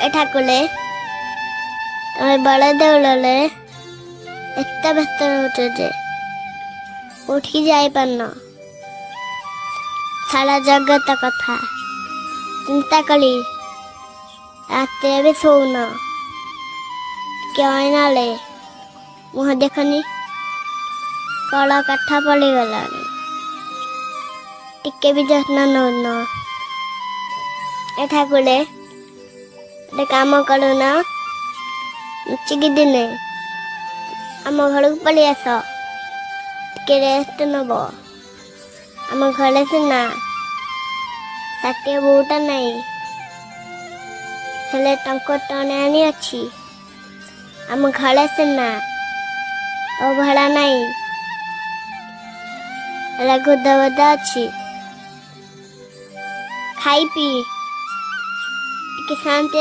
ଏଠାକୁଲେ ତମେ ବଡ଼ ଦେଉଳରେ ଏତେ ବ୍ୟସ୍ତ ରହୁଛ ଯେ ଉଠିକି ଯାଇପାରୁନ। ସାରା ଜଗତ କଥା ଚିନ୍ତା କଲି ରାତିରେ ବି ଶୋଉନ। ଟିକେ ଅଇନାଳେ ମୁହଁ ଦେଖନି, କଳ କାଠ ପଡ଼ିଗଲାଣି। ଟିକେ ବି ଯତ୍ନ ନଉନ। ଏଠାକୁଲେ ଗୋଟେ କାମ କରୁନ, ଲୁଚିକି ଦିନେ ଆମ ଘରକୁ ପଳେଇ ଆସ, ଟିକେ ରେଷ୍ଟ ନବ। ଆମ ଘରେ ସିନା ଷାଠିଏ ବୋଉଟା ନାହିଁ, ହେଲେ ଟଙ୍କା ଟଣାଣି ଅଛି। ଆମ ଘରେ ସିନା ଅଭଡ଼ା ନାହିଁ, ହେଲେ ଗୁଦବଦା ଅଛି। ଖାଇ ପିଇ ଟିକେ ଶାନ୍ତି